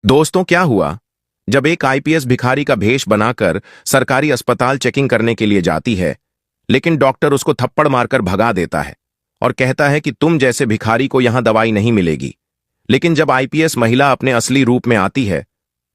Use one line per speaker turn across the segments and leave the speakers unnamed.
दोस्तों, क्या हुआ? जब एक आईपीएस भिखारी का भेष बनाकर सरकारी अस्पताल चेकिंग करने के लिए जाती है, लेकिन डॉक्टर उसको थप्पड़ मारकर भगा देता है और कहता है कि तुम जैसे भिखारी को यहां दवाई नहीं मिलेगी। लेकिन जब आईपीएस महिला अपने असली रूप में आती है,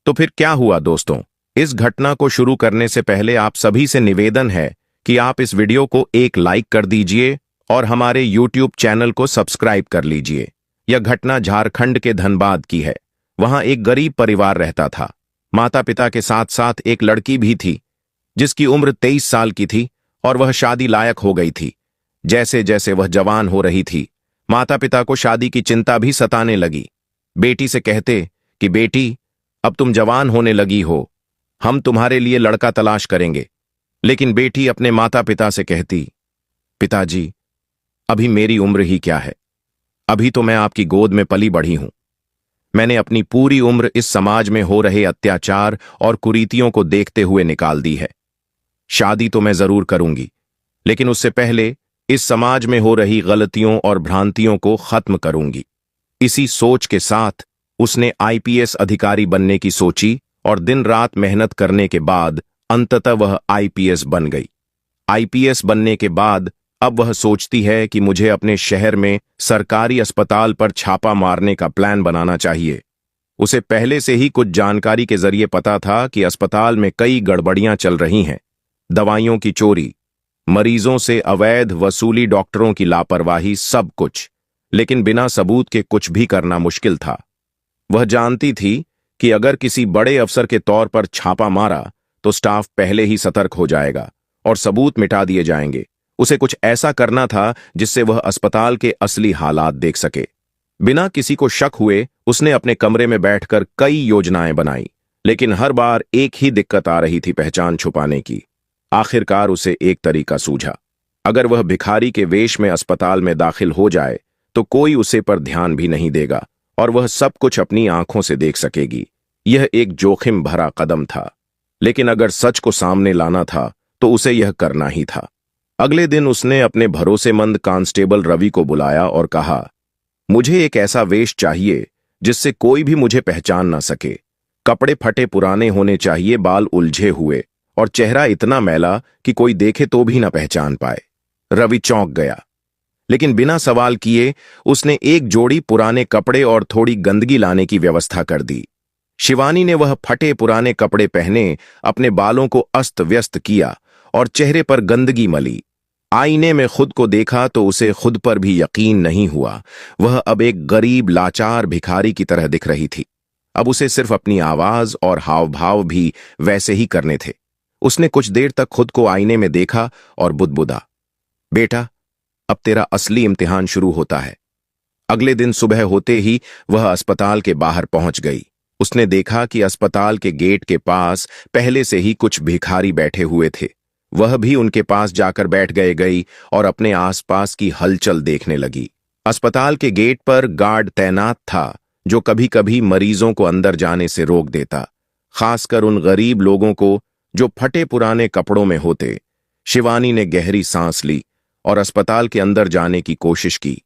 तो फिर क्या हुआ दोस्तों? इस घटना को शुरू करने से पहले आप सभी से निवेदन है कि आप इस वीडियो को एक लाइक कर दीजिए और हमारे यूट्यूब चैनल को सब्सक्राइब कर लीजिए। यह घटना झारखंड के धनबाद की है। वहां एक गरीब परिवार रहता था। माता पिता के साथ साथ एक लड़की भी थी, जिसकी उम्र 23 साल की थी और वह शादी लायक हो गई थी। जैसे जैसे वह जवान हो रही थी, माता पिता को शादी की चिंता भी सताने लगी। बेटी से कहते कि बेटी, अब तुम जवान होने लगी हो, हम तुम्हारे लिए लड़का तलाश करेंगे। लेकिन बेटी अपने माता पिता से कहती, पिताजी, अभी मेरी उम्र ही क्या है, अभी तो मैं आपकी गोद में पली बढ़ी हूं। मैंने अपनी पूरी उम्र इस समाज में हो रहे अत्याचार और कुरीतियों को देखते हुए निकाल दी है। शादी तो मैं जरूर करूंगी, लेकिन उससे पहले इस समाज में हो रही गलतियों और भ्रांतियों को खत्म करूंगी। इसी सोच के साथ उसने आईपीएस अधिकारी बनने की सोची और दिन रात मेहनत करने के बाद अंततः वह आईपीएस बन गई। आईपीएस बनने के बाद अब वह सोचती है कि मुझे अपने शहर में सरकारी अस्पताल पर छापा मारने का प्लान बनाना चाहिए। उसे पहले से ही कुछ जानकारी के जरिए पता था कि अस्पताल में कई गड़बड़ियां चल रही हैं। दवाइयों की चोरी, मरीजों से अवैध वसूली, डॉक्टरों की लापरवाही, सब कुछ। लेकिन बिना सबूत के कुछ भी करना मुश्किल था। वह जानती थी कि अगर किसी बड़े अफसर के तौर पर छापा मारा तो स्टाफ पहले ही सतर्क हो जाएगा और सबूत मिटा दिए जाएंगे। उसे कुछ ऐसा करना था जिससे वह अस्पताल के असली हालात देख सके। बिना किसी को शक हुए उसने अपने कमरे में बैठकर कई योजनाएं बनाई, लेकिन हर बार एक ही दिक्कत आ रही थी, पहचान छुपाने की। आखिरकार उसे एक तरीका सूझा। अगर वह भिखारी के वेश में अस्पताल में दाखिल हो जाए तो कोई उसे पर ध्यान भी नहीं देगा और वह सब कुछ अपनी आंखों से देख सकेगी। यह एक जोखिम भरा कदम था, लेकिन अगर सच को सामने लाना था तो उसे यह करना ही था। अगले दिन उसने अपने भरोसेमंद कांस्टेबल रवि को बुलाया और कहा, मुझे एक ऐसा वेश चाहिए जिससे कोई भी मुझे पहचान ना सके। कपड़े फटे पुराने होने चाहिए, बाल उलझे हुए और चेहरा इतना मैला कि कोई देखे तो भी ना पहचान पाए। रवि चौंक गया, लेकिन बिना सवाल किए उसने एक जोड़ी पुराने कपड़े और थोड़ी गंदगी लाने की व्यवस्था कर दी। शिवानी ने वह फटे पुराने कपड़े पहने, अपने बालों को अस्त व्यस्त किया और चेहरे पर गंदगी मली। आईने में खुद को देखा तो उसे खुद पर भी यकीन नहीं हुआ। वह अब एक गरीब लाचार भिखारी की तरह दिख रही थी। अब उसे सिर्फ अपनी आवाज और हाव भाव भी वैसे ही करने थे। उसने कुछ देर तक खुद को आईने में देखा और बुदबुदा, बेटा, अब तेरा असली इम्तिहान शुरू होता है। अगले दिन सुबह होते ही वह अस्पताल के बाहर पहुंच गई। उसने देखा कि अस्पताल के गेट के पास पहले से ही कुछ भिखारी बैठे हुए थे। वह भी उनके पास जाकर बैठ गई और अपने आसपास की हलचल देखने लगी। अस्पताल के गेट पर गार्ड तैनात था, जो कभी कभी मरीजों को अंदर जाने से रोक देता, खासकर उन गरीब लोगों को जो फटे पुराने कपड़ों में होते। शिवानी ने गहरी सांस ली और अस्पताल के अंदर जाने की कोशिश की।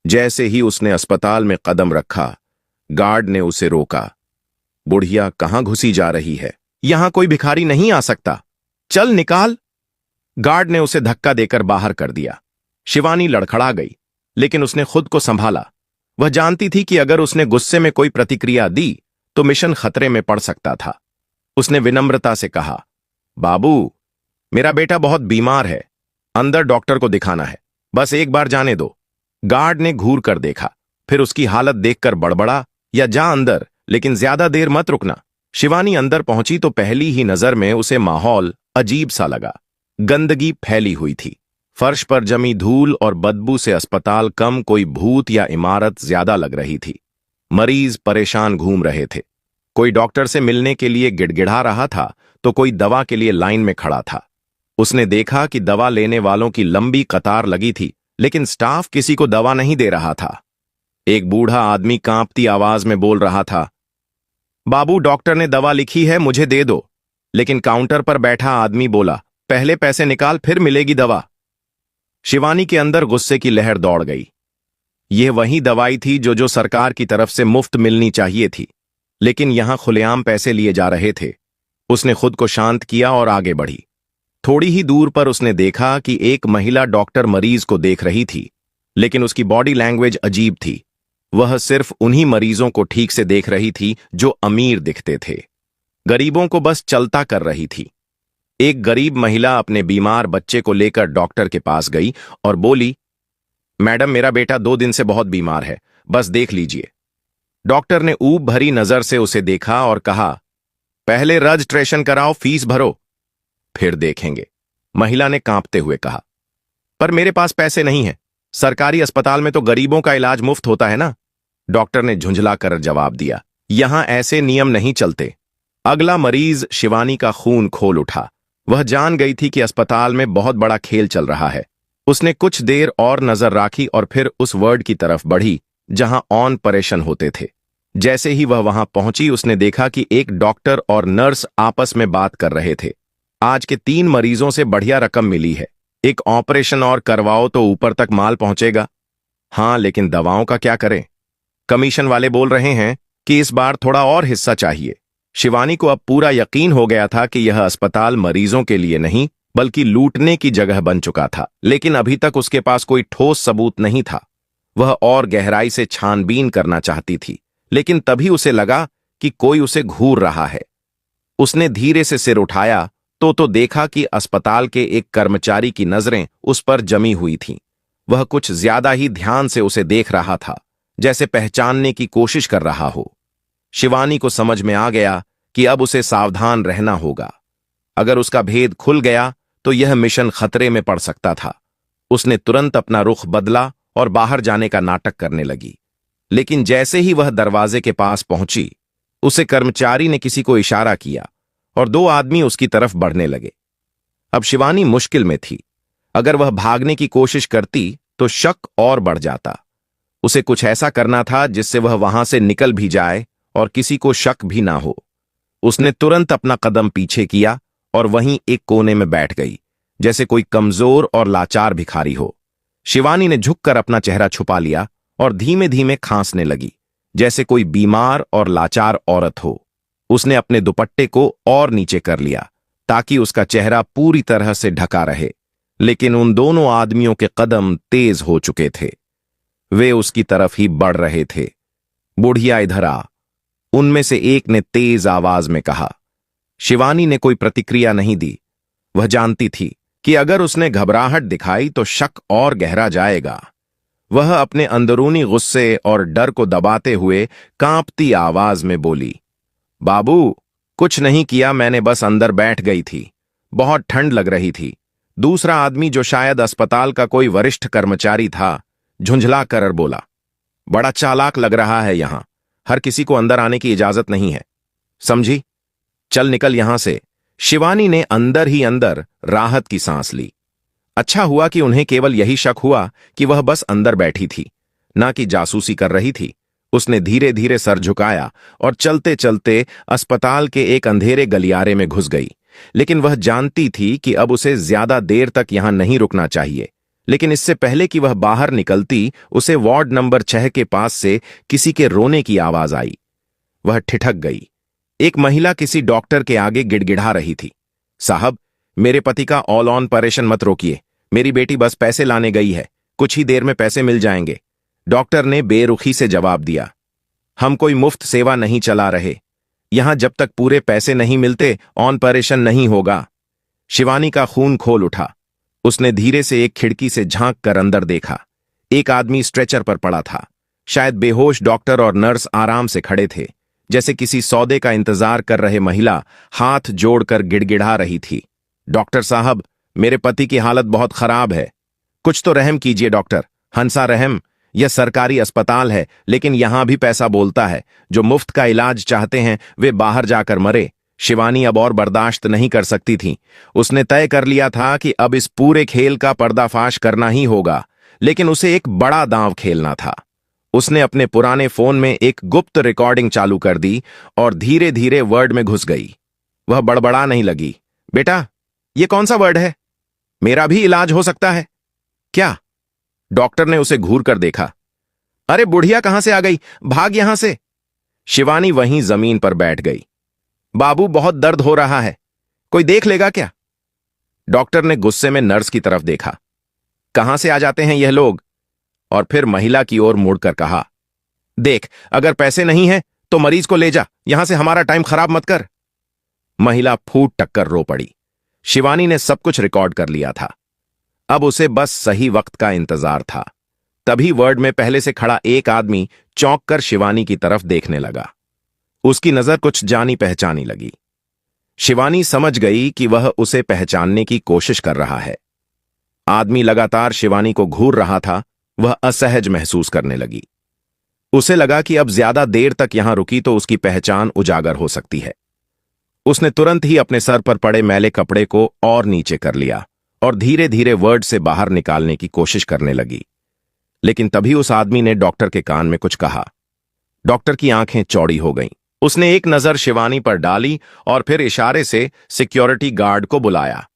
जैसे ही उसने अस्पताल में कदम रखा, गार्ड ने उसे रोका। बुढ़िया, कहां घुसी जा रही है? यहां कोई भिखारी नहीं आ सकता, चल निकाल। गार्ड ने उसे धक्का देकर बाहर कर दिया। शिवानी लड़खड़ा गई, लेकिन उसने खुद को संभाला। वह जानती थी कि अगर उसने गुस्से में कोई प्रतिक्रिया दी तो मिशन खतरे में पड़ सकता था। उसने विनम्रता से कहा, बाबू, मेरा बेटा बहुत बीमार है, अंदर डॉक्टर को दिखाना है, बस एक बार जाने दो। गार्ड ने घूर कर देखा, फिर उसकी हालत देखकर बड़बड़ा, या जा अंदर, लेकिन ज्यादा देर मत रुकना। शिवानी अंदर पहुंची तो पहली ही नजर में उसे माहौल अजीब सा लगा। गंदगी फैली हुई थी, फर्श पर जमी धूल और बदबू से अस्पताल कम कोई भूत या इमारत ज्यादा लग रही थी। मरीज परेशान घूम रहे थे। कोई डॉक्टर से मिलने के लिए गिड़गिड़ा रहा था तो कोई दवा के लिए लाइन में खड़ा था। उसने देखा कि दवा लेने वालों की लंबी कतार लगी थी, लेकिन स्टाफ किसी को दवा नहीं दे रहा था। एक बूढ़ा आदमी कांपती आवाज में बोल रहा था, बाबू, डॉक्टर ने दवा लिखी है, मुझे दे दो। लेकिन काउंटर पर बैठा आदमी बोला, पहले पैसे निकाल, फिर मिलेगी दवा। शिवानी के अंदर गुस्से की लहर दौड़ गई। यह वही दवाई थी जो सरकार की तरफ से मुफ्त मिलनी चाहिए थी। लेकिन यहां खुलेआम पैसे लिए जा रहे थे। उसने खुद को शांत किया और आगे बढ़ी। थोड़ी ही दूर पर उसने देखा कि एक महिला डॉक्टर मरीज को देख रही थी, लेकिन उसकी बॉडी लैंग्वेज अजीब थी। वह सिर्फ उन्हीं मरीजों को ठीक से देख रही थी जो अमीर दिखते थे। गरीबों को बस चलता कर रही थी। एक गरीब महिला अपने बीमार बच्चे को लेकर डॉक्टर के पास गई और बोली, मैडम, मेरा बेटा 2 दिन से बहुत बीमार है, बस देख लीजिए। डॉक्टर ने ऊब भरी नजर से उसे देखा और कहा, पहले रजिस्ट्रेशन कराओ, फीस भरो, फिर देखेंगे। महिला ने कांपते हुए कहा, पर मेरे पास पैसे नहीं हैं। सरकारी अस्पताल में तो गरीबों का इलाज मुफ्त होता है ना। डॉक्टर ने झुंझला कर जवाब दिया, यहां ऐसे नियम नहीं चलते। अगला मरीज शिवानी का खून खोल उठा। वह जान गई थी कि अस्पताल में बहुत बड़ा खेल चल रहा है। उसने कुछ देर और नजर राखी और फिर उस वार्ड की तरफ बढ़ी जहां ऑपरेशन होते थे। जैसे ही वह वहां पहुंची, उसने देखा कि एक डॉक्टर और नर्स आपस में बात कर रहे थे। आज के 3 मरीजों से बढ़िया रकम मिली है, एक ऑपरेशन और करवाओ तो ऊपर तक माल पहुंचेगा। हाँ, लेकिन दवाओं का क्या करें? कमीशन वाले बोल रहे हैं कि इस बार थोड़ा और हिस्सा चाहिए। शिवानी को अब पूरा यकीन हो गया था कि यह अस्पताल मरीजों के लिए नहीं बल्कि लूटने की जगह बन चुका था, लेकिन अभी तक उसके पास कोई ठोस सबूत नहीं था। वह और गहराई से छानबीन करना चाहती थी, लेकिन तभी उसे लगा कि कोई उसे घूर रहा है। उसने धीरे से सिर उठाया तो देखा कि अस्पताल के एक कर्मचारी की नजरें उस पर जमी हुई थीं। वह कुछ ज्यादा ही ध्यान से उसे देख रहा था, जैसे पहचानने की कोशिश कर रहा हो। शिवानी को समझ में आ गया कि अब उसे सावधान रहना होगा। अगर उसका भेद खुल गया तो यह मिशन खतरे में पड़ सकता था। उसने तुरंत अपना रुख बदला और बाहर जाने का नाटक करने लगी, लेकिन जैसे ही वह दरवाजे के पास पहुंची, उसे कर्मचारी ने किसी को इशारा किया और 2 आदमी उसकी तरफ बढ़ने लगे। अब शिवानी मुश्किल में थी। अगर वह भागने की कोशिश करती तो शक और बढ़ जाता। उसे कुछ ऐसा करना था जिससे वह वहां से निकल भी जाए और किसी को शक भी ना हो। उसने तुरंत अपना कदम पीछे किया और वहीं एक कोने में बैठ गई, जैसे कोई कमजोर और लाचार भिखारी हो। शिवानी ने झुककर अपना चेहरा छुपा लिया और धीमे धीमे खांसने लगी, जैसे कोई बीमार और लाचार औरत हो। उसने अपने दुपट्टे को और नीचे कर लिया ताकि उसका चेहरा पूरी तरह से ढका रहे, लेकिन उन दोनों आदमियों के कदम तेज हो चुके थे। वे उसकी तरफ ही बढ़ रहे थे। बुढ़िया, इधर आ, उनमें से एक ने तेज आवाज में कहा। शिवानी ने कोई प्रतिक्रिया नहीं दी। वह जानती थी कि अगर उसने घबराहट दिखाई तो शक और गहरा जाएगा। वह अपने अंदरूनी गुस्से और डर को दबाते हुए कांपती आवाज में बोली, बाबू, कुछ नहीं किया, मैंने बस अंदर बैठ गई थी, बहुत ठंड लग रही थी। दूसरा आदमी, जो शायद अस्पताल का कोई वरिष्ठ कर्मचारी था, झुंझला कर बोला, बड़ा चालाक लग रहा है, यहां हर किसी को अंदर आने की इजाजत नहीं है, समझी? चल निकल यहां से। शिवानी ने अंदर ही अंदर राहत की सांस ली। अच्छा हुआ कि उन्हें केवल यही शक हुआ कि वह बस अंदर बैठी थी, ना कि जासूसी कर रही थी। उसने धीरे धीरे सर झुकाया और चलते चलते अस्पताल के एक अंधेरे गलियारे में घुस गई। लेकिन वह जानती थी कि अब उसे ज्यादा देर तक यहां नहीं रुकना चाहिए। लेकिन इससे पहले कि वह बाहर निकलती, उसे वार्ड नंबर 6 के पास से किसी के रोने की आवाज आई। वह ठिठक गई। एक महिला किसी डॉक्टर के आगे गिड़गिड़ा रही थी, साहब, मेरे पति का ऑल ऑन ऑपरेशन मत रोकिए, मेरी बेटी बस पैसे लाने गई है, कुछ ही देर में पैसे मिल जाएंगे। डॉक्टर ने बेरुखी से जवाब दिया, हम कोई मुफ्त सेवा नहीं चला रहे, यहां जब तक पूरे पैसे नहीं मिलते ऑन ऑपरेशन नहीं होगा। शिवानी का खून खोल उठा। उसने धीरे से एक खिड़की से झांक कर अंदर देखा। एक आदमी स्ट्रेचर पर पड़ा था। शायद बेहोश डॉक्टर और नर्स आराम से खड़े थे, जैसे किसी सौदे का इंतजार कर रहे महिला हाथ जोड़कर गिड़गिड़ा रही थी, डॉक्टर साहब, मेरे पति की हालत बहुत खराब है, कुछ तो रहम कीजिए डॉक्टर, हंसा रहम। यह सरकारी अस्पताल है, लेकिन यहां भी पैसा बोलता है। जो मुफ्त का इलाज चाहते हैं वे बाहर जाकर मरे। शिवानी अब और बर्दाश्त नहीं कर सकती थी। उसने तय कर लिया था कि अब इस पूरे खेल का पर्दाफाश करना ही होगा, लेकिन उसे एक बड़ा दांव खेलना था। उसने अपने पुराने फोन में एक गुप्त रिकॉर्डिंग चालू कर दी और धीरे धीरे वर्ड में घुस गई। वह बड़बड़ा नहीं लगी, बेटा, यह कौन सा वर्ड है? मेरा भी इलाज हो सकता है क्या? डॉक्टर ने उसे घूर कर देखा। अरे बुढ़िया, कहां से आ गई, भाग यहां से। शिवानी वहीं जमीन पर बैठ गई। बाबू, बहुत दर्द हो रहा है, कोई देख लेगा क्या? डॉक्टर ने गुस्से में नर्स की तरफ देखा। कहां से आ जाते हैं यह लोग? और फिर महिला की ओर मुड़कर कहा, देख, अगर पैसे नहीं हैं तो मरीज को ले जा, यहां से हमारा टाइम खराब मत कर। महिला फूट टक्कर रो पड़ी। शिवानी ने सब कुछ रिकॉर्ड कर लिया था। अब उसे बस सही वक्त का इंतजार था। तभी वार्ड में पहले से खड़ा एक आदमी चौंक कर शिवानी की तरफ देखने लगा। उसकी नजर कुछ जानी पहचानी लगी। शिवानी समझ गई कि वह उसे पहचानने की कोशिश कर रहा है। आदमी लगातार शिवानी को घूर रहा था। वह असहज महसूस करने लगी। उसे लगा कि अब ज्यादा देर तक यहां रुकी तो उसकी पहचान उजागर हो सकती है। उसने तुरंत ही अपने सर पर पड़े मैले कपड़े को और नीचे कर लिया और धीरे धीरे वर्ड से बाहर निकालने की कोशिश करने लगी। लेकिन तभी उस आदमी ने डॉक्टर के कान में कुछ कहा। डॉक्टर की आंखें चौड़ी हो गईं। उसने एक नजर शिवानी पर डाली और फिर इशारे से सिक्योरिटी गार्ड को बुलाया।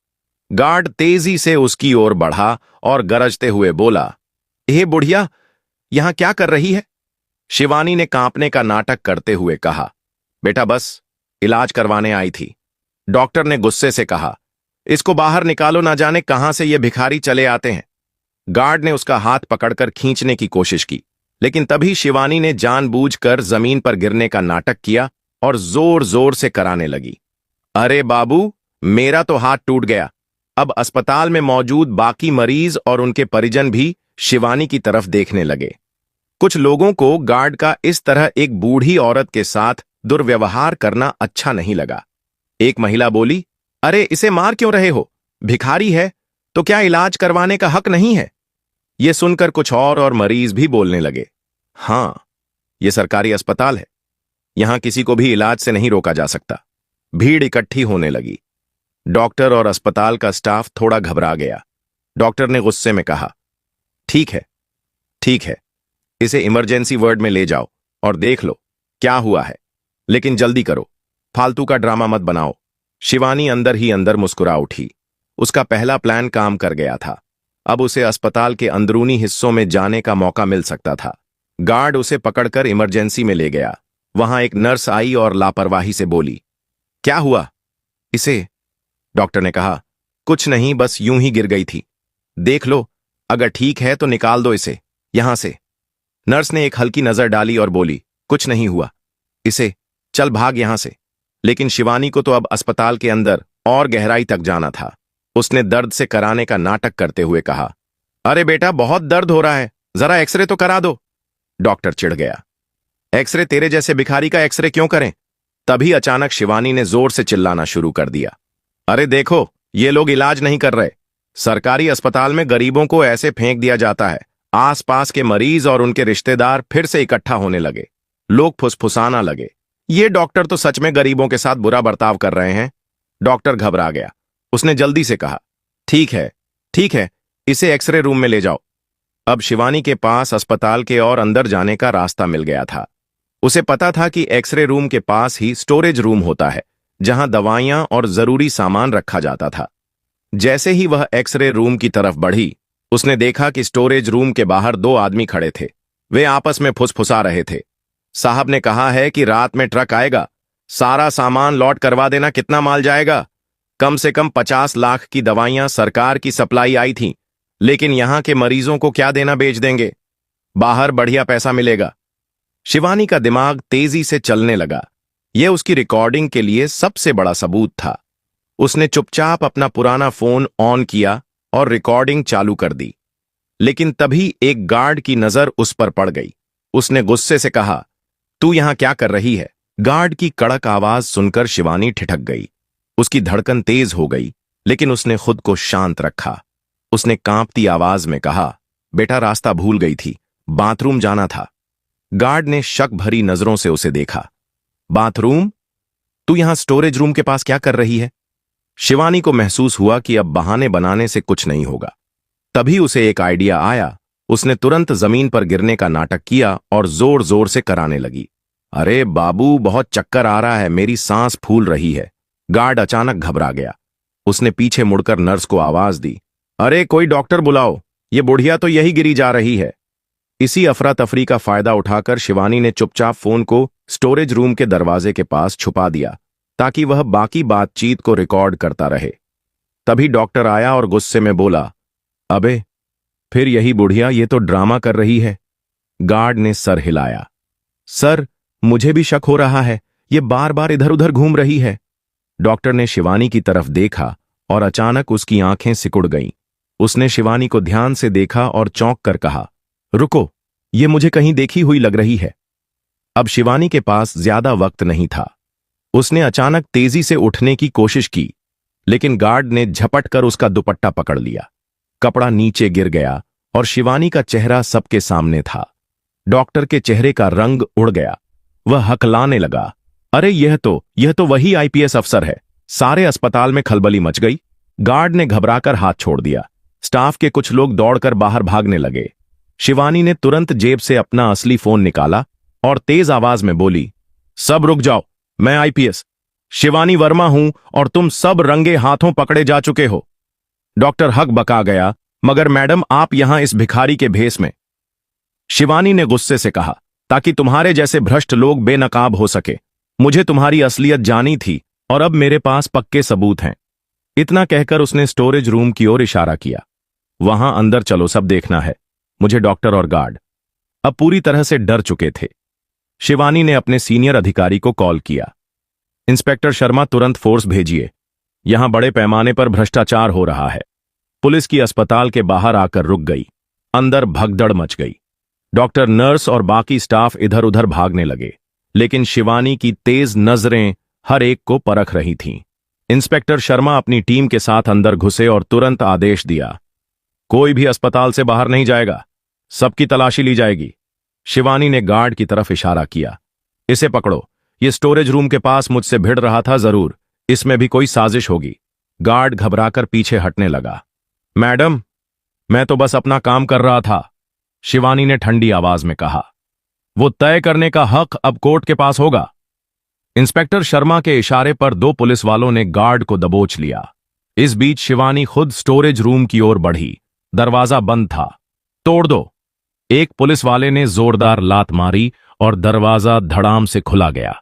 गार्ड तेजी से उसकी ओर बढ़ा और गरजते हुए बोला, हे बुढ़िया, यहां क्या कर रही है? शिवानी ने कांपने का नाटक करते हुए कहा, बेटा बस इलाज करवाने आई थी। डॉक्टर ने गुस्से से कहा, इसको बाहर निकालो, ना जाने कहां से ये भिखारी चले आते हैं। गार्ड ने उसका हाथ पकड़कर खींचने की कोशिश की, लेकिन तभी शिवानी ने जानबूझकर जमीन पर गिरने का नाटक किया और जोर जोर से कराने लगी। अरे बाबू, मेरा तो हाथ टूट गया। अब अस्पताल में मौजूद बाकी मरीज और उनके परिजन भी शिवानी की तरफ देखने लगे। कुछ लोगों को गार्ड का इस तरह एक बूढ़ी औरत के साथ दुर्व्यवहार करना अच्छा नहीं लगा। एक महिला बोली, अरे इसे मार क्यों रहे हो? भिखारी है तो क्या इलाज करवाने का हक नहीं है? यह सुनकर कुछ और मरीज भी बोलने लगे, हां, यह सरकारी अस्पताल है, यहां किसी को भी इलाज से नहीं रोका जा सकता। भीड़ इकट्ठी होने लगी। डॉक्टर और अस्पताल का स्टाफ थोड़ा घबरा गया। डॉक्टर ने गुस्से में कहा, ठीक है, इसे इमरजेंसी वार्ड में ले जाओ और देख लो क्या हुआ है, लेकिन जल्दी करो, फालतू का ड्रामा मत बनाओ। शिवानी अंदर ही अंदर मुस्कुरा उठी। उसका पहला प्लान काम कर गया था। अब उसे अस्पताल के अंदरूनी हिस्सों में जाने का मौका मिल सकता था। गार्ड उसे पकड़कर इमरजेंसी में ले गया। वहां एक नर्स आई और लापरवाही से बोली, क्या हुआ इसे? डॉक्टर ने कहा, कुछ नहीं, बस यूं ही गिर गई थी। देख लो, अगर ठीक है तो निकाल दो इसे यहां से। नर्स ने एक हल्की नजर डाली और बोली, कुछ नहीं हुआ इसे, चल भाग यहां से। लेकिन शिवानी को तो अब अस्पताल के अंदर और गहराई तक जाना था। उसने दर्द से कराने का नाटक करते हुए कहा, अरे बेटा, बहुत दर्द हो रहा है, जरा एक्सरे तो करा दो। डॉक्टर चिढ़ गया, एक्सरे तेरे जैसे भिखारी का एक्सरे क्यों करें? तभी अचानक शिवानी ने जोर से चिल्लाना शुरू कर दिया, अरे देखो, ये लोग इलाज नहीं कर रहे। सरकारी अस्पताल में गरीबों को ऐसे फेंक दिया जाता है। आसपास के मरीज और उनके रिश्तेदार फिर से इकट्ठा होने लगे। लोग फुसफुसाना लगे, ये डॉक्टर तो सच में गरीबों के साथ बुरा बर्ताव कर रहे हैं। डॉक्टर घबरा गया। उसने जल्दी से कहा, ठीक है, इसे एक्सरे रूम में ले जाओ। अब शिवानी के पास अस्पताल के और अंदर जाने का रास्ता मिल गया था। उसे पता था कि एक्सरे रूम के पास ही स्टोरेज रूम होता है, जहां दवाइयां और जरूरी सामान रखा जाता था। जैसे ही वह एक्सरे रूम की तरफ बढ़ी, उसने देखा कि स्टोरेज रूम के बाहर दो आदमी खड़े थे। वे आपस में फुसफुसा रहे थे। साहब ने कहा है कि रात में ट्रक आएगा, सारा सामान लॉट करवा देना। कितना माल जाएगा? कम से कम 50 लाख की दवाइयां सरकार की सप्लाई आई थी, लेकिन यहां के मरीजों को क्या देना बेच देंगे? बाहर बढ़िया पैसा मिलेगा। शिवानी का दिमाग तेजी से चलने लगा। यह उसकी रिकॉर्डिंग के लिए सबसे बड़ा सबूत था। उसने चुपचाप अपना पुराना फोन ऑन किया और रिकॉर्डिंग चालू कर दी। लेकिन तभी एक गार्ड की नजर उस पर पड़ गई। उसने गुस्से से कहा, तू यहां क्या कर रही है? गार्ड की कड़क आवाज सुनकर शिवानी ठिठक गई। उसकी धड़कन तेज हो गई, लेकिन उसने खुद को शांत रखा। उसने कांपती आवाज में कहा, बेटा, रास्ता भूल गई थी, बाथरूम जाना था। गार्ड ने शक भरी नजरों से उसे देखा। बाथरूम? तू यहां स्टोरेज रूम के पास क्या कर रही है? शिवानी को महसूस हुआ कि अब बहाने बनाने से कुछ नहीं होगा। तभी उसे एक आइडिया आया। उसने तुरंत जमीन पर गिरने का नाटक किया और जोर जोर से कराने लगी। अरे बाबू, बहुत चक्कर आ रहा है, मेरी सांस फूल रही है। गार्ड अचानक घबरा गया। उसने पीछे मुड़कर नर्स को आवाज दी, अरे कोई डॉक्टर बुलाओ, ये बुढ़िया तो यही गिरी जा रही है। इसी अफरा तफरी का फायदा उठाकर शिवानी ने चुपचाप फोन को स्टोरेज रूम के दरवाजे के पास छुपा दिया ताकि वह बाकी बातचीत को रिकॉर्ड करता रहे। तभी डॉक्टर आया और गुस्से में बोला, अबे फिर यही बुढ़िया ये तो ड्रामा कर रही है। गार्ड ने सर हिलाया। सर, मुझे भी शक हो रहा है, ये बार बार इधर उधर घूम रही है। डॉक्टर ने शिवानी की तरफ देखा और अचानक उसकी आंखें सिकुड़ गईं। उसने शिवानी को ध्यान से देखा और चौंक कर कहा, रुको, ये मुझे कहीं देखी हुई लग रही है। अब शिवानी के पास ज्यादा वक्त नहीं था। उसने अचानक तेजी से उठने की कोशिश की, लेकिन गार्ड ने झपट कर उसका दुपट्टा पकड़ लिया। कपड़ा नीचे गिर गया और शिवानी का चेहरा सबके सामने था। डॉक्टर के चेहरे का रंग उड़ गया। वह हकलाने लगा, अरे यह तो वही आईपीएस अफसर है। सारे अस्पताल में खलबली मच गई। गार्ड ने घबराकर हाथ छोड़ दिया। स्टाफ के कुछ लोग दौड़कर बाहर भागने लगे। शिवानी ने तुरंत जेब से अपना असली फोन निकाला और तेज आवाज में बोली, सब रुक जाओ, मैं आईपीएस शिवानी वर्मा हूं और तुम सब रंगे हाथों पकड़े जा चुके हो। डॉक्टर हक बका गया, मगर मैडम आप यहां इस भिखारी के भेष में। शिवानी ने गुस्से से कहा, ताकि तुम्हारे जैसे भ्रष्ट लोग बेनकाब हो सके। मुझे तुम्हारी असलियत जानी थी और अब मेरे पास पक्के सबूत हैं। इतना कहकर उसने स्टोरेज रूम की ओर इशारा किया। वहां अंदर चलो, सब देखना है। मुझे डॉक्टर और गार्ड अब पूरी तरह से डर चुके थे। शिवानी ने अपने सीनियर अधिकारी को कॉल किया, इंस्पेक्टर शर्मा तुरंत फोर्स भेजिए, यहां बड़े पैमाने पर भ्रष्टाचार हो रहा है। पुलिस की अस्पताल के बाहर आकर रुक गई। अंदर भगदड़ मच गई। डॉक्टर, नर्स और बाकी स्टाफ इधर उधर भागने लगे, लेकिन शिवानी की तेज नजरें हर एक को परख रही थीं। इंस्पेक्टर शर्मा अपनी टीम के साथ अंदर घुसे और तुरंत आदेश दिया, कोई भी अस्पताल से बाहर नहीं जाएगा, सबकी तलाशी ली जाएगी। शिवानी ने गार्ड की तरफ इशारा किया, इसे पकड़ो, ये स्टोरेज रूम के पास मुझसे भिड़ रहा था, जरूर इसमें भी कोई साजिश होगी। गार्ड घबराकर पीछे हटने लगा। मैडम, मैं तो बस अपना काम कर रहा था, शिवानी ने ठंडी आवाज में कहा। वो तय करने का हक अब कोर्ट के पास होगा। इंस्पेक्टर शर्मा के इशारे पर दो पुलिस वालों ने गार्ड को दबोच लिया। इस बीच शिवानी खुद स्टोरेज रूम की ओर बढ़ी। दरवाजा बंद था। तोड़ दो, एक पुलिस वाले ने जोरदार लात मारी और दरवाजा धड़ाम से खुला गया।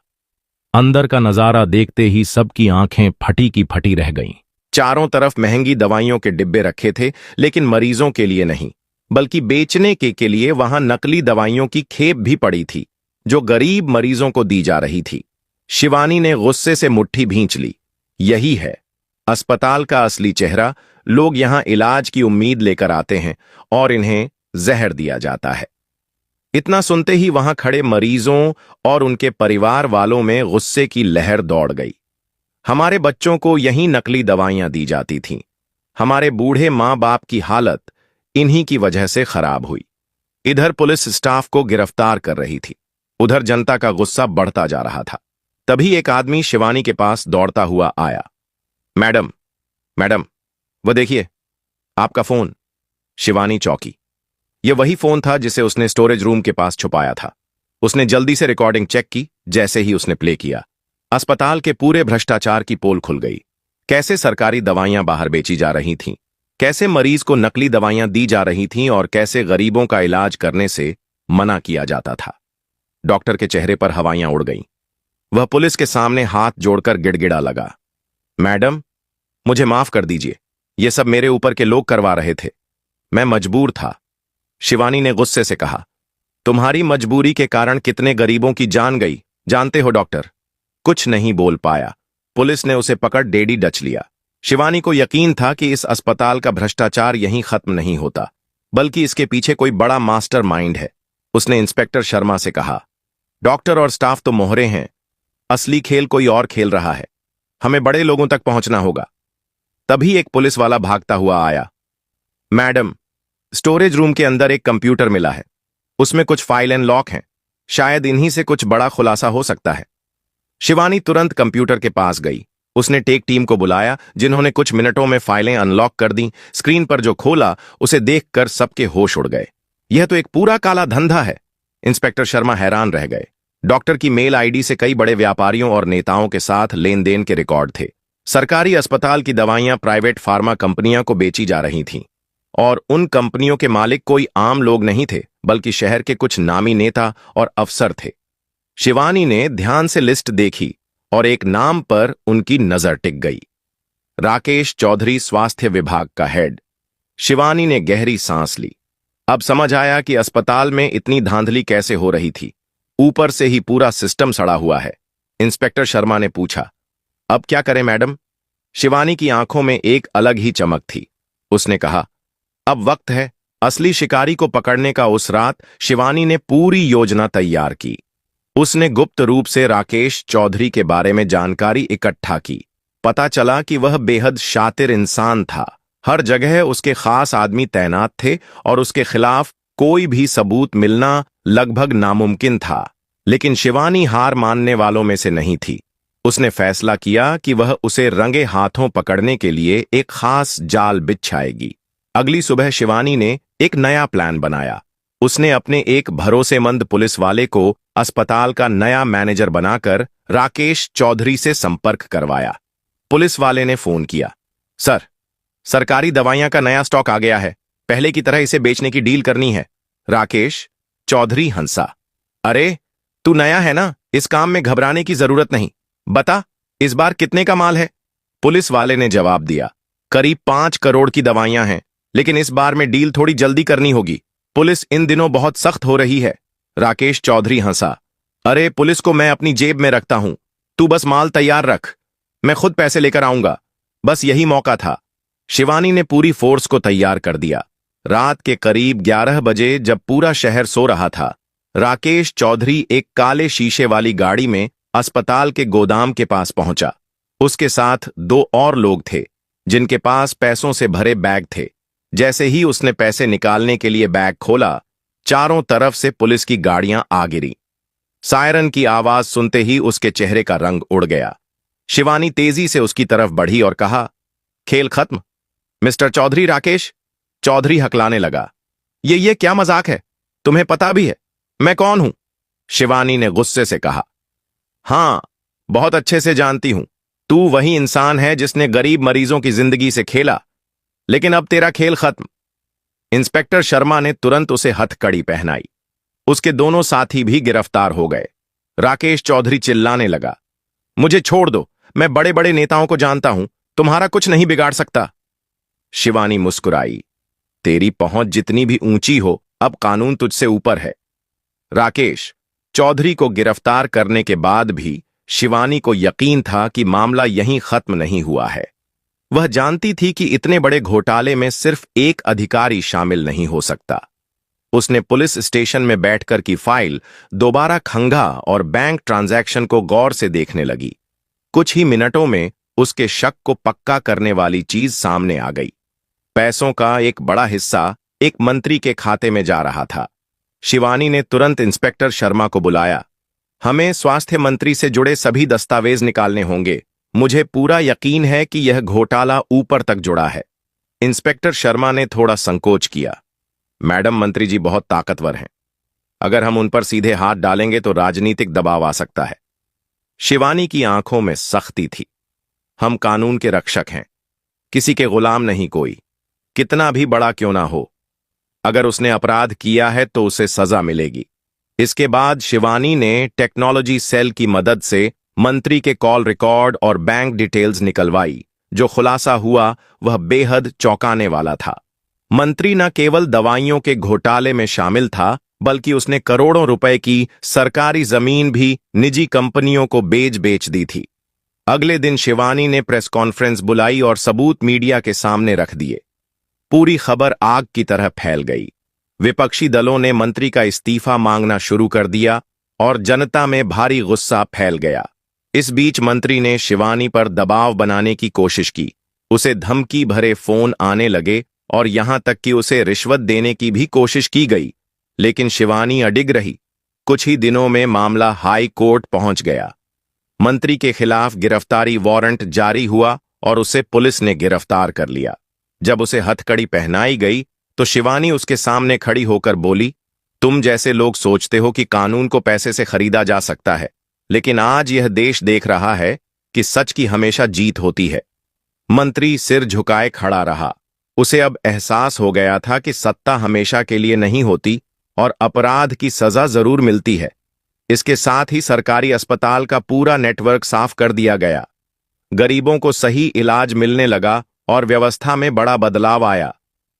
अंदर का नजारा देखते ही सबकी आंखें फटी की फटी रह गईं। चारों तरफ महंगी दवाइयों के डिब्बे रखे थे, लेकिन मरीजों के लिए नहीं, बल्कि बेचने के लिए वहां नकली दवाइयों की खेप भी पड़ी थी, जो गरीब मरीजों को दी जा रही थी। शिवानी ने गुस्से से मुट्ठी भींच ली। यही है अस्पताल का असली चेहरा। लोग यहां इलाज की उम्मीद लेकर आते हैं और इन्हें जहर दिया जाता है। इतना सुनते ही वहां खड़े मरीजों और उनके परिवार वालों में गुस्से की लहर दौड़ गई। हमारे बच्चों को यहीं नकली दवाइयां दी जाती थीं। हमारे बूढ़े मां बाप की हालत इन्हीं की वजह से खराब हुई। इधर पुलिस स्टाफ को गिरफ्तार कर रही थी, उधर जनता का गुस्सा बढ़ता जा रहा था। तभी एक आदमी शिवानी के पास दौड़ता हुआ आया। मैडम, मैडम, वो देखिए, आपका फोन। शिवानी चौंकी। यह वही फोन था जिसे उसने स्टोरेज रूम के पास छुपाया था। उसने जल्दी से रिकॉर्डिंग चेक की। जैसे ही उसने प्ले किया, अस्पताल के पूरे भ्रष्टाचार की पोल खुल गई। कैसे सरकारी दवाइयां बाहर बेची जा रही थीं, कैसे मरीज को नकली दवाइयां दी जा रही थीं और कैसे गरीबों का इलाज करने से मना किया जाता था। डॉक्टर के चेहरे पर हवाइयां उड़ गईं। वह पुलिस के सामने हाथ जोड़कर गिड़गिड़ा लगा, मैडम, मुझे माफ कर दीजिए, यह सब मेरे ऊपर के लोग करवा रहे थे, मैं मजबूर था। शिवानी ने गुस्से से कहा, तुम्हारी मजबूरी के कारण कितने गरीबों की जान गई जानते हो डॉक्टर? कुछ नहीं बोल पाया। पुलिस ने उसे पकड़ डेडी डच लिया। शिवानी को यकीन था कि इस अस्पताल का भ्रष्टाचार यहीं खत्म नहीं होता, बल्कि इसके पीछे कोई बड़ा मास्टर माइंड है। उसने इंस्पेक्टर शर्मा से कहा, डॉक्टर और स्टाफ तो मोहरे हैं, असली खेल कोई और खेल रहा है, हमें बड़े लोगों तक पहुंचना होगा। तभी एक पुलिस वाला भागता हुआ आया। मैडम, स्टोरेज रूम के अंदर एक कंप्यूटर मिला है, उसमें कुछ फाइल एंड लॉक हैं, शायद इन्हीं से कुछ बड़ा खुलासा हो सकता है। शिवानी तुरंत कंप्यूटर के पास गई। उसने टेक टीम को बुलाया, जिन्होंने कुछ मिनटों में फाइलें अनलॉक कर दी। स्क्रीन पर जो खोला उसे देखकर सबके होश उड़ गए। यह तो एक पूरा काला धंधा है। इंस्पेक्टर शर्मा हैरान रह गए। डॉक्टर की मेल आईडी से कई बड़े व्यापारियों और नेताओं के साथ लेन देन के रिकॉर्ड थे। सरकारी अस्पताल की दवाइयां प्राइवेट फार्मा कंपनियां को बेची जा रही थीं और उन कंपनियों के मालिक कोई आम लोग नहीं थे, बल्कि शहर के कुछ नामी नेता और अफसर थे। शिवानी ने ध्यान से लिस्ट देखी और एक नाम पर उनकी नजर टिक गई। राकेश चौधरी, स्वास्थ्य विभाग का हेड। शिवानी ने गहरी सांस ली। अब समझ आया कि अस्पताल में इतनी धांधली कैसे हो रही थी। ऊपर से ही पूरा सिस्टम सड़ा हुआ है। इंस्पेक्टर शर्मा ने पूछा, अब क्या करें मैडम? शिवानी की आंखों में एक अलग ही चमक थी। उसने कहा, अब वक्त है असली शिकारी को पकड़ने का। उस रात शिवानी ने पूरी योजना तैयार की। उसने गुप्त रूप से राकेश चौधरी के बारे में जानकारी इकट्ठा की। पता चला कि वह बेहद शातिर इंसान था। हर जगह उसके खास आदमी तैनात थे और उसके खिलाफ कोई भी सबूत मिलना लगभग नामुमकिन था। लेकिन शिवानी हार मानने वालों में से नहीं थी। उसने फैसला किया कि वह उसे रंगे हाथों पकड़ने के लिए एक खास जाल बिछाएगी। अगली सुबह शिवानी ने एक नया प्लान बनाया। उसने अपने एक भरोसेमंद पुलिस वाले को अस्पताल का नया मैनेजर बनाकर राकेश चौधरी से संपर्क करवाया। पुलिस वाले ने फोन किया, सर, सरकारी दवाइयां का नया स्टॉक आ गया है, पहले की तरह इसे बेचने की डील करनी है। राकेश चौधरी हंसा, अरे तू नया है ना, इस काम में घबराने की जरूरत नहीं। बता, इस बार कितने का माल है? पुलिस वाले ने जवाब दिया, करीब 5 करोड़ की दवाइयां हैं, लेकिन इस बार में डील थोड़ी जल्दी करनी होगी। पुलिस इन दिनों बहुत सख्त हो रही है। राकेश चौधरी हंसा, अरे पुलिस को मैं अपनी जेब में रखता हूं, तू बस माल तैयार रख, मैं खुद पैसे लेकर आऊंगा। बस यही मौका था। शिवानी ने पूरी फोर्स को तैयार कर दिया। रात के करीब 11 बजे जब पूरा शहर सो रहा था, राकेश चौधरी एक काले शीशे वाली गाड़ी में अस्पताल के गोदाम के पास पहुंचा। उसके साथ 2 और लोग थे, जिनके पास पैसों से भरे बैग थे। जैसे ही उसने पैसे निकालने के लिए बैग खोला, चारों तरफ से पुलिस की गाड़ियां आ गिरी। सायरन की आवाज सुनते ही उसके चेहरे का रंग उड़ गया। शिवानी तेजी से उसकी तरफ बढ़ी और कहा, खेल खत्म मिस्टर चौधरी। राकेश चौधरी हकलाने लगा, ये क्या मजाक है? तुम्हें पता भी है मैं कौन हूं? शिवानी ने गुस्से से कहा, हां, बहुत अच्छे से जानती हूं। तू वही इंसान है जिसने गरीब मरीजों की जिंदगी से खेला, लेकिन अब तेरा खेल खत्म। इंस्पेक्टर शर्मा ने तुरंत उसे हथकड़ी पहनाई। उसके दोनों साथी भी गिरफ्तार हो गए। राकेश चौधरी चिल्लाने लगा, मुझे छोड़ दो, मैं बड़े बड़े नेताओं को जानता हूं, तुम्हारा कुछ नहीं बिगाड़ सकता। शिवानी मुस्कुराई, तेरी पहुंच जितनी भी ऊंची हो, अब कानून तुझसे ऊपर है। राकेश चौधरी को गिरफ्तार करने के बाद भी शिवानी को यकीन था कि मामला यहीं खत्म नहीं हुआ है। वह जानती थी कि इतने बड़े घोटाले में सिर्फ एक अधिकारी शामिल नहीं हो सकता। उसने पुलिस स्टेशन में बैठकर की फाइल दोबारा खंगा और बैंक ट्रांजैक्शन को गौर से देखने लगी। कुछ ही मिनटों में उसके शक को पक्का करने वाली चीज सामने आ गई। पैसों का एक बड़ा हिस्सा एक मंत्री के खाते में जा रहा था। शिवानी ने तुरंत इंस्पेक्टर शर्मा को बुलाया। हमें स्वास्थ्य मंत्री से जुड़े सभी दस्तावेज निकालने होंगे। मुझे पूरा यकीन है कि यह घोटाला ऊपर तक जुड़ा है। इंस्पेक्टर शर्मा ने थोड़ा संकोच किया, मैडम, मंत्री जी बहुत ताकतवर हैं। अगर हम उन पर सीधे हाथ डालेंगे तो राजनीतिक दबाव आ सकता है। शिवानी की आंखों में सख्ती थी। हम कानून के रक्षक हैं, किसी के गुलाम नहीं कोई, कितना भी बड़ा क्यों ना हो। अगर उसने अपराध किया है तो उसे सजा मिलेगी। इसके बाद शिवानी ने टेक्नोलॉजी सेल की मदद से मंत्री के कॉल रिकॉर्ड और बैंक डिटेल्स निकलवाई। जो खुलासा हुआ वह बेहद चौंकाने वाला था। मंत्री न केवल दवाइयों के घोटाले में शामिल था, बल्कि उसने करोड़ों रुपए की सरकारी जमीन भी निजी कंपनियों को बेच दी थी। अगले दिन शिवानी ने प्रेस कॉन्फ्रेंस बुलाई और सबूत मीडिया के सामने रख दिए। पूरी खबर आग की तरह फैल गई। विपक्षी दलों ने मंत्री का इस्तीफा मांगना शुरू कर दिया और जनता में भारी गुस्सा फैल गया। इस बीच मंत्री ने शिवानी पर दबाव बनाने की कोशिश की। उसे धमकी भरे फोन आने लगे और यहां तक कि उसे रिश्वत देने की भी कोशिश की गई, लेकिन शिवानी अडिग रही। कुछ ही दिनों में मामला हाई कोर्ट पहुंच गया। मंत्री के खिलाफ गिरफ्तारी वारंट जारी हुआ और उसे पुलिस ने गिरफ्तार कर लिया। जब उसे हथकड़ी पहनाई गई तो शिवानी उसके सामने खड़ी होकर बोली, तुम जैसे लोग सोचते हो कि कानून को पैसे से खरीदा जा सकता है, लेकिन आज यह देश देख रहा है कि सच की हमेशा जीत होती है। मंत्री सिर झुकाए खड़ा रहा। उसे अब एहसास हो गया था कि सत्ता हमेशा के लिए नहीं होती और अपराध की सजा जरूर मिलती है। इसके साथ ही सरकारी अस्पताल का पूरा नेटवर्क साफ कर दिया गया। गरीबों को सही इलाज मिलने लगा और व्यवस्था में बड़ा बदलाव आया।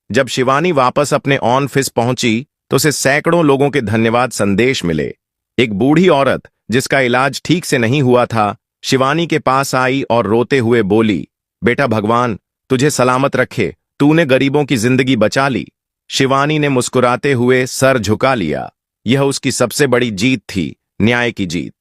जब शिवानी वापस अपने ऑफिस पहुंची तो उसे सैकड़ों लोगों के धन्यवाद संदेश मिले। एक बूढ़ी औरत जिसका इलाज ठीक से नहीं हुआ था, शिवानी के पास आई और रोते हुए बोली, बेटा भगवान तुझे सलामत रखे, तूने गरीबों की जिंदगी बचा ली। शिवानी ने मुस्कुराते हुए सर झुका लिया। यह उसकी सबसे बड़ी जीत थी, न्याय की जीत।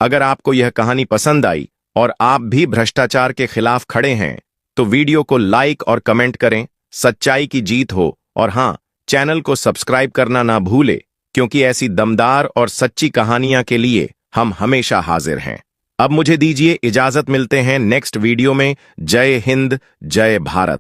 अगर आपको यह कहानी पसंद आई और आप भी भ्रष्टाचार के खिलाफ खड़े हैं तो वीडियो को लाइक और कमेंट करें। सच्चाई की जीत हो। और हां, चैनल को सब्सक्राइब करना ना भूले, क्योंकि ऐसी दमदार और सच्ची कहानियां के लिए हम हमेशा हाजिर हैं। अब मुझे दीजिए इजाजत, मिलते हैं नेक्स्ट वीडियो में। जय हिंद, जय भारत।